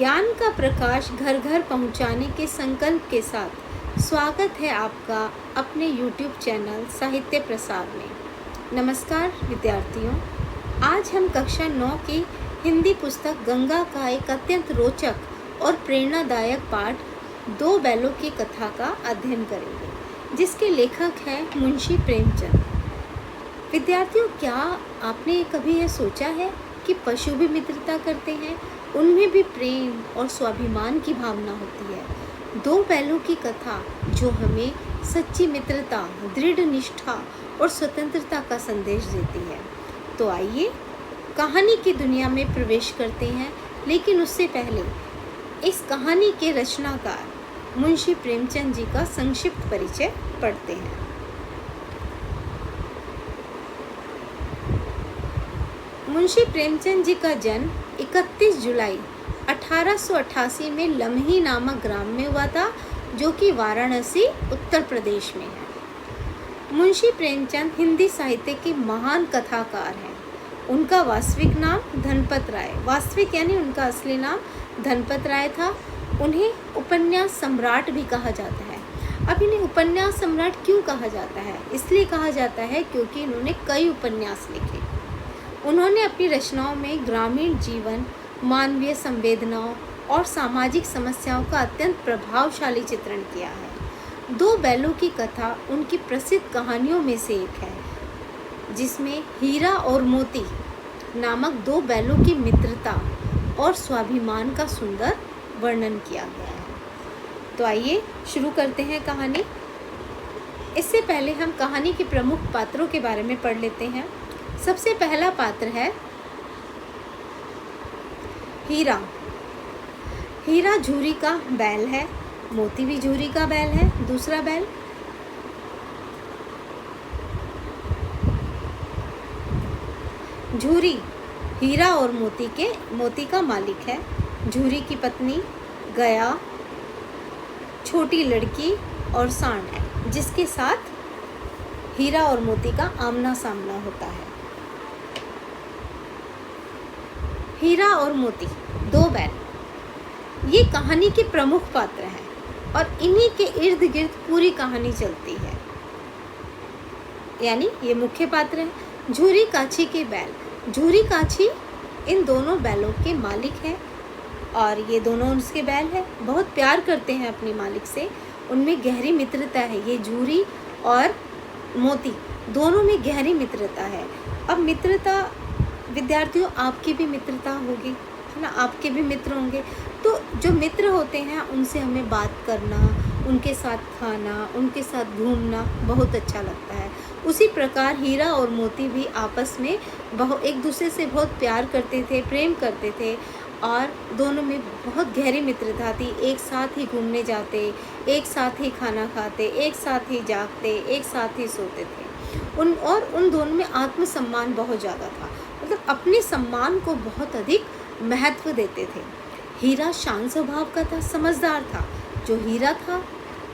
ज्ञान का प्रकाश घर घर पहुंचाने के संकल्प के साथ स्वागत है आपका अपने YouTube चैनल साहित्य प्रसार में। नमस्कार विद्यार्थियों, आज हम कक्षा 9 की हिंदी पुस्तक गंगा का एक अत्यंत रोचक और प्रेरणादायक पाठ दो बैलों की कथा का अध्ययन करेंगे, जिसके लेखक हैं मुंशी प्रेमचंद। विद्यार्थियों, क्या आपने कभी यह सोचा है कि पशु भी मित्रता करते हैं? उनमें भी प्रेम और स्वाभिमान की भावना होती है। दो बैलों की कथा जो हमें सच्ची मित्रता, दृढ़ निष्ठा और स्वतंत्रता का संदेश देती है। तो आइए कहानी की दुनिया में प्रवेश करते हैं, लेकिन उससे पहले इस कहानी के रचनाकार मुंशी प्रेमचंद जी का संक्षिप्त परिचय पढ़ते हैं। मुंशी प्रेमचंद जी का जन्म 31 जुलाई 1888 में लम्ही नामक ग्राम में हुआ था, जो कि वाराणसी उत्तर प्रदेश में है। मुंशी प्रेमचंद हिंदी साहित्य के महान कथाकार हैं। उनका वास्तविक नाम धनपत राय, वास्तविक यानी उनका असली नाम धनपत राय था। उन्हें उपन्यास सम्राट भी कहा जाता है। अब इन्हें उपन्यास सम्राट क्यों कहा जाता है? इसलिए कहा जाता है क्योंकि इन्होंने कई उपन्यास लिखे। उन्होंने अपनी रचनाओं में ग्रामीण जीवन, मानवीय संवेदनाओं और सामाजिक समस्याओं का अत्यंत प्रभावशाली चित्रण किया है। दो बैलों की कथा उनकी प्रसिद्ध कहानियों में से एक है, जिसमें हीरा और मोती नामक दो बैलों की मित्रता और स्वाभिमान का सुंदर वर्णन किया गया है। तो आइए शुरू करते हैं कहानी। इससे पहले हम कहानी के प्रमुख पात्रों के बारे में पढ़ लेते हैं। सबसे पहला पात्र है हीरा। हीरा झूरी का बैल है, मोती भी झूरी का बैल है। दूसरा बैल झूरी हीरा और मोती का मालिक है। झूरी की पत्नी गया, छोटी लड़की और सांड, जिसके साथ हीरा और मोती का आमना सामना होता है। हीरा और मोती, दो बैल, ये कहानी के प्रमुख पात्र हैं और इन्हीं के इर्द गिर्द पूरी कहानी चलती है, यानी ये मुख्य पात्र हैं। झूरी काछी के बैल, झूरी काछी इन दोनों बैलों के मालिक हैं और ये दोनों उसके बैल हैं। बहुत प्यार करते हैं अपने मालिक से, उनमें गहरी मित्रता है। ये झूरी और मोती दोनों में गहरी मित्रता है। अब मित्रता, विद्यार्थियों, आपकी भी मित्रता होगी, है ना? आपके भी मित्र होंगे। तो जो मित्र होते हैं उनसे हमें बात करना, उनके साथ खाना, उनके साथ घूमना बहुत अच्छा लगता है। उसी प्रकार हीरा और मोती भी आपस में एक दूसरे से बहुत प्यार करते थे, प्रेम करते थे और दोनों में बहुत गहरी मित्रता थी। एक साथ ही घूमने जाते, एक साथ ही खाना खाते, एक साथ ही जागते, एक साथ ही सोते थे। उन दोनों में आत्मसम्मान बहुत ज़्यादा था, मतलब अपने सम्मान को बहुत अधिक महत्व देते थे। हीरा शांत स्वभाव का था, समझदार था। जो हीरा था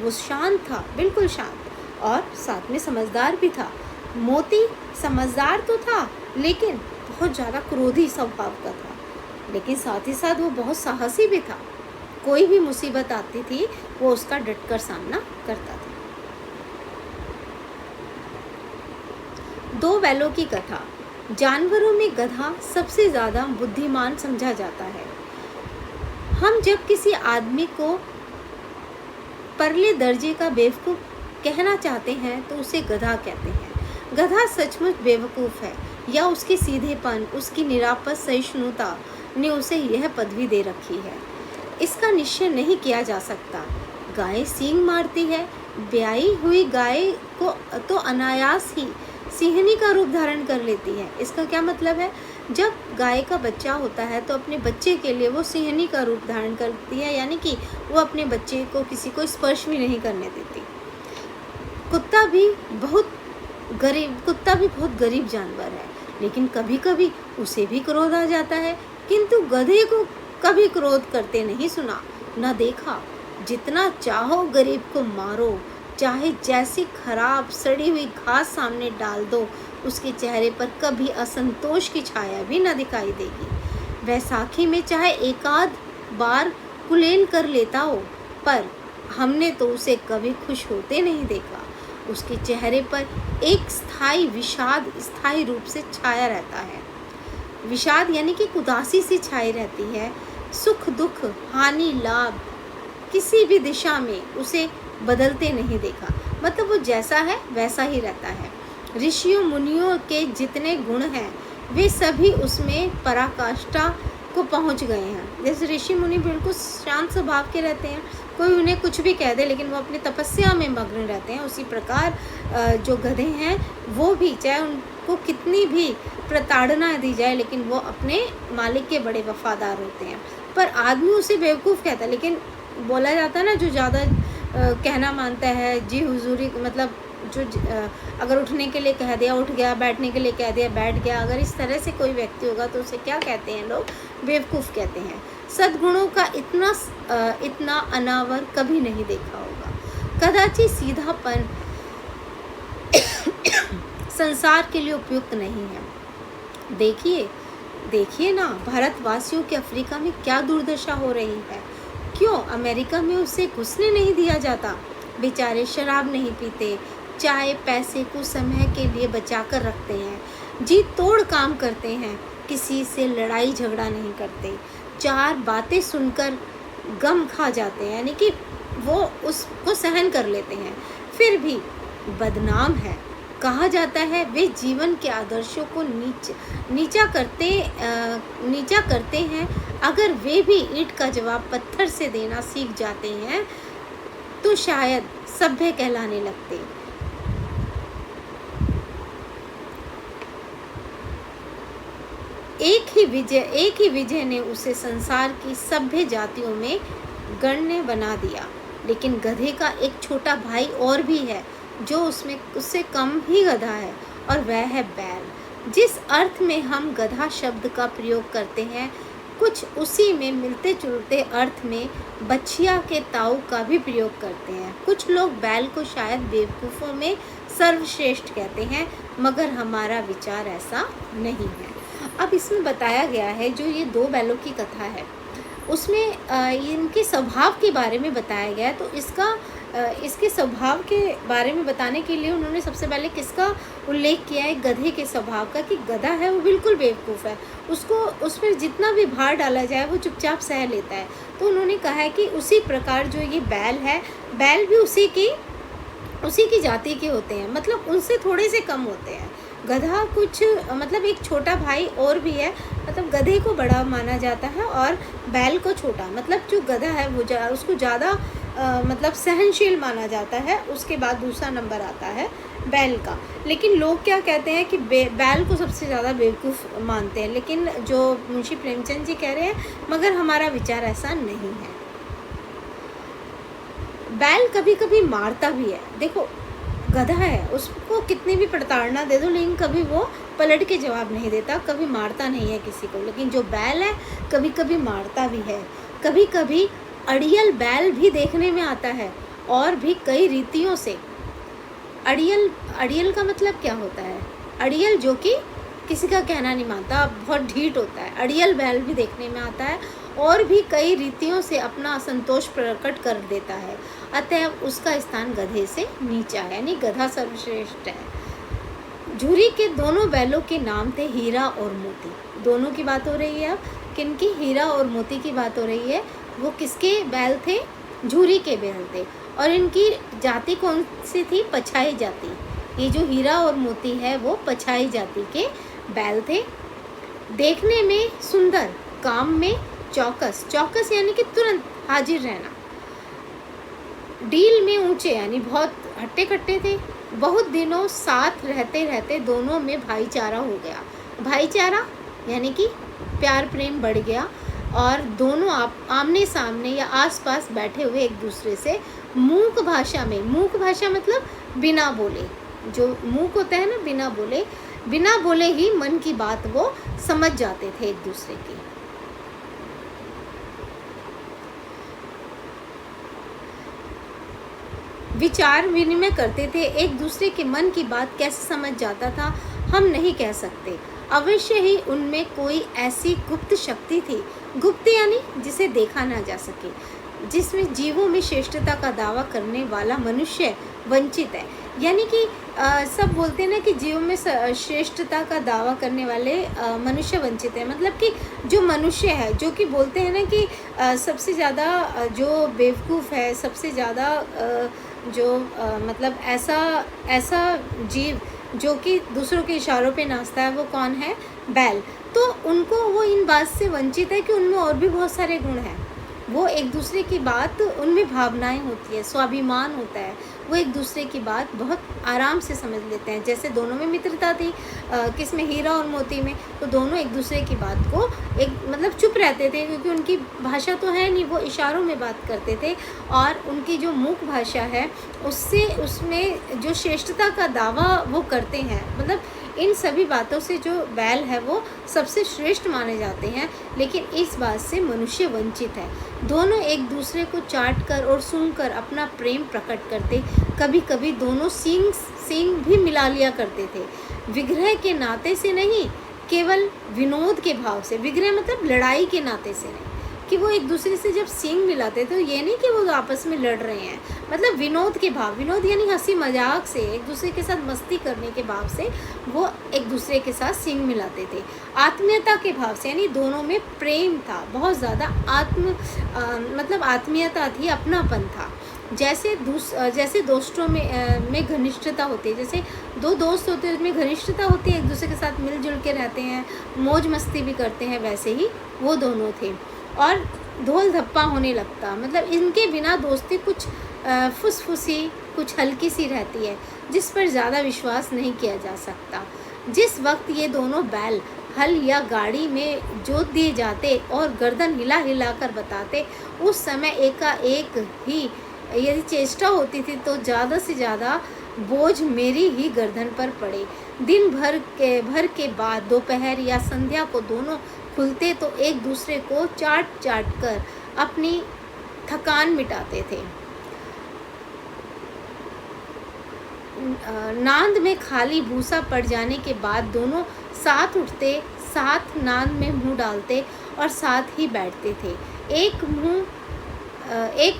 वो शांत था, बिल्कुल शांत, और साथ में समझदार भी था। मोती समझदार तो था, लेकिन बहुत ज़्यादा क्रोधी स्वभाव का था, लेकिन साथ ही साथ वो बहुत साहसी भी था। कोई भी मुसीबत आती थी वो उसका डटकर सामना करता था। दो बैलों की कथा। जानवरों में गधा सबसे ज़्यादा बुद्धिमान समझा जाता है। हम जब किसी आदमी को परले दर्जे का बेवकूफ़ कहना चाहते हैं तो उसे गधा कहते हैं। गधा सचमुच बेवकूफ़ है, या उसके सीधेपन, उसकी निरापद सहिष्णुता ने उसे यह पदवी दे रखी है, इसका निश्चय नहीं किया जा सकता। गाय सींग मारती है, ब्याई हुई गाय को तो अनायास ही सिंहनी का रूप धारण कर लेती है। इसका क्या मतलब है? जब गाय का बच्चा होता है तो अपने बच्चे के लिए वो सिंहनी का रूप धारण करती है, यानी कि वो अपने बच्चे को किसी को स्पर्श भी नहीं करने देती। कुत्ता भी बहुत गरीब जानवर है, लेकिन कभी कभी उसे भी क्रोध आ जाता है, किंतु गधे को कभी क्रोध करते नहीं सुना, न देखा। जितना चाहो गरीब को मारो, चाहे जैसी खराब सड़ी हुई घास सामने डाल दो, उसके चेहरे पर कभी असंतोष की छाया भी न दिखाई देगी। बैसाखी में चाहे एकाध बार कुलेन कर लेता हो, पर हमने तो उसे कभी खुश होते नहीं देखा। उसके चेहरे पर एक स्थायी विषाद स्थायी रूप से छाया रहता है। विषाद यानी कि उदासी सी छाई रहती है। सुख दुख हानि लाभ किसी भी दिशा में उसे बदलते नहीं देखा, मतलब वो जैसा है वैसा ही रहता है। ऋषियों मुनियों के जितने गुण हैं वे सभी उसमें पराकाष्ठा को पहुंच गए हैं। जैसे ऋषि मुनि बिल्कुल शांत स्वभाव के रहते हैं, कोई उन्हें कुछ भी कह दे लेकिन वो अपनी तपस्या में मग्न रहते हैं, उसी प्रकार जो गधे हैं वो भी, चाहे उनको कितनी भी प्रताड़ना दी जाए लेकिन वो अपने मालिक के बड़े वफादार होते हैं। पर आदमी उसे बेवकूफ़ कहता है, लेकिन बोला जाता है ना, जो ज़्यादा कहना मानता है जी हुजूरी, मतलब जो अगर उठने के लिए कह दिया उठ गया, बैठने के लिए कह दिया बैठ गया। अगर इस तरह से कोई व्यक्ति होगा तो उसे क्या कहते हैं लोग? बेवकूफ़ कहते हैं। सद्गुणों का इतना अनावर कभी नहीं देखा होगा। कदाचित सीधापन संसार के लिए उपयुक्त नहीं है। देखिए ना, भारतवासियों के अफ्रीका में क्या दुर्दशा हो रही है। क्यों अमेरिका में उसे घुसने नहीं दिया जाता? बेचारे शराब नहीं पीते, चाय पैसे को समय के लिए बचा कर रखते हैं, जी तोड़ काम करते हैं, किसी से लड़ाई झगड़ा नहीं करते, चार बातें सुनकर गम खा जाते हैं, यानी कि वो उसको सहन कर लेते हैं, फिर भी बदनाम है। कहा जाता है वे जीवन के आदर्शों को नीचा करते हैं। अगर वे भी ईंट का जवाब पत्थर से देना सीख जाते हैं तो शायद सभ्य कहलाने लगते। एक ही विजय ने उसे संसार की सभ्य जातियों में गण्य बना दिया। लेकिन गधे का एक छोटा भाई और भी है जो उससे कम ही गधा है, और वह है बैल। जिस अर्थ में हम गधा शब्द का प्रयोग करते हैं, कुछ उसी में मिलते जुलते अर्थ में बछिया के ताऊ का भी प्रयोग करते हैं। कुछ लोग बैल को शायद बेवकूफ़ों में सर्वश्रेष्ठ कहते हैं, मगर हमारा विचार ऐसा नहीं है। अब इसमें बताया गया है, जो ये दो बैलों की कथा है उसमें इनके स्वभाव के बारे में बताया गया है। तो इसके स्वभाव के बारे में बताने के लिए उन्होंने सबसे पहले किसका उल्लेख किया है? गधे के स्वभाव का, कि गधा है वो बिल्कुल बेवकूफ़ है, उसको उस पर जितना भी भार डाला जाए वो चुपचाप सह लेता है। तो उन्होंने कहा है कि उसी प्रकार जो ये बैल है, बैल भी उसी की जाति के होते हैं, मतलब उनसे थोड़े से कम होते हैं। गधा कुछ मतलब एक छोटा भाई और भी है, मतलब गधे को बड़ा माना जाता है और बैल को छोटा, मतलब जो गधा है वो उसको ज़्यादा मतलब सहनशील माना जाता है। उसके बाद दूसरा नंबर आता है बैल का। लेकिन लोग क्या कहते हैं कि बैल को सबसे ज़्यादा बेवकूफ़ मानते हैं, लेकिन जो मुंशी प्रेमचंद जी कह रहे हैं, मगर हमारा विचार ऐसा नहीं है। बैल कभी कभी मारता भी है। देखो गधा है, उसको कितनी भी प्रताड़ना दे दो लेकिन कभी वो पलट के जवाब नहीं देता, कभी मारता नहीं है किसी को। लेकिन जो बैल है कभी कभी मारता भी है। कभी कभी अड़ियल बैल भी देखने में आता है, और भी कई रीतियों से। अड़ियल का मतलब क्या होता है? अड़ियल जो कि किसी का कहना नहीं मानता, बहुत ढीठ होता है। अड़ियल बैल भी देखने में आता है और भी कई रीतियों से अपना असंतोष प्रकट कर देता है। अतः उसका स्थान गधे से नीचा है, यानी गधा सर्वश्रेष्ठ है। झूरी के दोनों बैलों के नाम थे हीरा और मोती। दोनों की बात हो रही है। अब किनकी? हीरा और मोती की बात हो रही है। वो किसके बैल थे? झूरी के बैल थे। और इनकी जाति कौन सी थी? पछाई जाति। ये जो हीरा और मोती है वो पछाई जाति के बैल थे। देखने में सुंदर, काम में चौकस यानी कि तुरंत हाजिर रहना, डील में ऊंचे यानी बहुत हट्टे कट्टे थे। बहुत दिनों साथ रहते रहते दोनों में भाईचारा हो गया। भाईचारा यानी कि प्यार प्रेम बढ़ गया, और दोनों आमने सामने या आसपास बैठे हुए एक दूसरे से मूक भाषा मतलब बिना बोले, जो मूक होता है ना, बिना बोले ही मन की बात वो समझ जाते थे एक दूसरे की। विचार विनिमय करते थे। एक दूसरे के मन की बात कैसे समझ जाता था हम नहीं कह सकते। अवश्य ही उनमें कोई ऐसी गुप्त शक्ति थी, गुप्त यानी जिसे देखा ना जा सके, जिसमें जीवों में श्रेष्ठता का दावा करने वाला मनुष्य वंचित है। यानी कि सब बोलते हैं ना कि जीवों में श्रेष्ठता का दावा करने वाले मनुष्य वंचित है। मतलब कि जो मनुष्य है, जो कि बोलते हैं ना कि सबसे ज़्यादा जो बेवकूफ़ है, सबसे ज़्यादा मतलब ऐसा जीव जो कि दूसरों के इशारों पे नाचता है, वो कौन है? बैल। तो उनको वो इन बात से वंचित है कि उनमें और भी बहुत सारे गुण हैं। वो एक दूसरे की बात, उनमें भावनाएं होती है, स्वाभिमान होता है, वो एक दूसरे की बात बहुत आराम से समझ लेते हैं। जैसे दोनों में मित्रता थी, किसमें? हीरा और मोती में। तो दोनों एक दूसरे की बात को एक मतलब चुप रहते थे, क्योंकि उनकी भाषा तो है नहीं, वो इशारों में बात करते थे। और उनकी जो मूक भाषा है उससे, उसमें जो श्रेष्ठता का दावा वो करते हैं। मतलब इन सभी बातों से जो बैल है वो सबसे श्रेष्ठ माने जाते हैं, लेकिन इस बात से मनुष्य वंचित है। दोनों एक दूसरे को चाट कर और सूंघ कर अपना प्रेम प्रकट करते, कभी कभी दोनों सींग भी मिला लिया करते थे। विग्रह के नाते से नहीं, केवल विनोद के भाव से। विग्रह मतलब लड़ाई के नाते से नहीं, कि वो एक दूसरे से जब सींग मिलाते तो ये नहीं कि वो आपस में लड़ रहे हैं, मतलब विनोद के भाव, विनोद यानी हंसी मजाक से, एक दूसरे के साथ मस्ती करने के भाव से वो एक दूसरे के साथ सींग मिलाते थे। आत्मीयता के भाव से, यानी दोनों में प्रेम था, बहुत ज़्यादा मतलब आत्मीयता थी, अपनापन था। जैसे दोस्तों में घनिष्ठता होती है, जैसे दो दोस्त होते हैं उसमें घनिष्ठता होती है, एक दूसरे के साथ मिलजुल के रहते हैं, मौज मस्ती भी करते हैं, वैसे ही वो दोनों थे। और धोल धप्पा होने लगता, मतलब इनके बिना दोस्ती कुछ फुसफुसी, कुछ हल्की सी रहती है, जिस पर ज़्यादा विश्वास नहीं किया जा सकता। जिस वक्त ये दोनों बैल हल या गाड़ी में जोत दिए जाते और गर्दन हिला हिला कर बताते, उस समय एकाएक ही यदि चेष्टा होती थी तो ज़्यादा से ज़्यादा बोझ मेरी ही गर्दन पर पड़े। दिन भर के बाद दोपहर या संध्या को दोनों खुलते तो एक दूसरे को चाट चाट कर अपनी थकान मिटाते थे। नांद में खाली भूसा पड़ जाने के बाद दोनों साथ उठते, साथ नांद में मुंह डालते और साथ ही बैठते थे। एक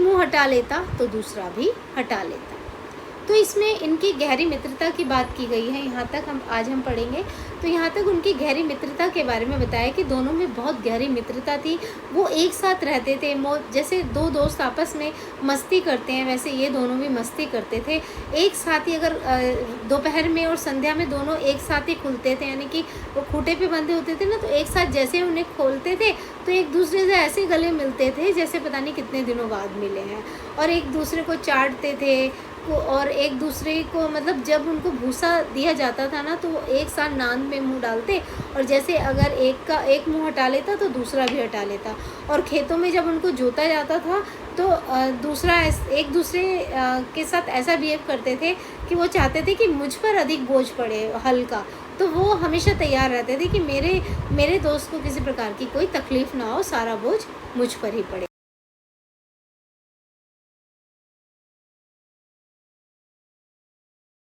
मुंह हटा लेता तो दूसरा भी हटा लेता। तो इसमें इनकी गहरी मित्रता की बात की गई है। यहाँ तक आज हम पढ़ेंगे। तो यहाँ तक उनकी गहरी मित्रता के बारे में बताया कि दोनों में बहुत गहरी मित्रता थी, वो एक साथ रहते थे। जैसे दो दोस्त आपस में मस्ती करते हैं, वैसे ये दोनों भी मस्ती करते थे। एक साथ ही अगर दोपहर में और संध्या में दोनों एक साथ ही खुलते थे, यानी कि वो खूंटे पे बंधे होते थे ना, तो एक साथ जैसे उन्हें खोलते थे तो एक दूसरे से ऐसे गले मिलते थे जैसे पता नहीं कितने दिनों बाद मिले हैं, और एक दूसरे को चाटते थे। और एक दूसरे को, मतलब जब उनको भूसा दिया जाता था ना, तो वो एक साथ नांद में मुंह डालते, और जैसे अगर एक मुंह हटा लेता तो दूसरा भी हटा लेता। और खेतों में जब उनको जोता जाता था तो दूसरा एक दूसरे के साथ ऐसा बिहेव करते थे कि वो चाहते थे कि मुझ पर अधिक बोझ पड़े हल का, तो वो हमेशा तैयार रहते थे कि मेरे दोस्त को किसी प्रकार की कोई तकलीफ़ ना हो, सारा बोझ मुझ पर ही पड़े।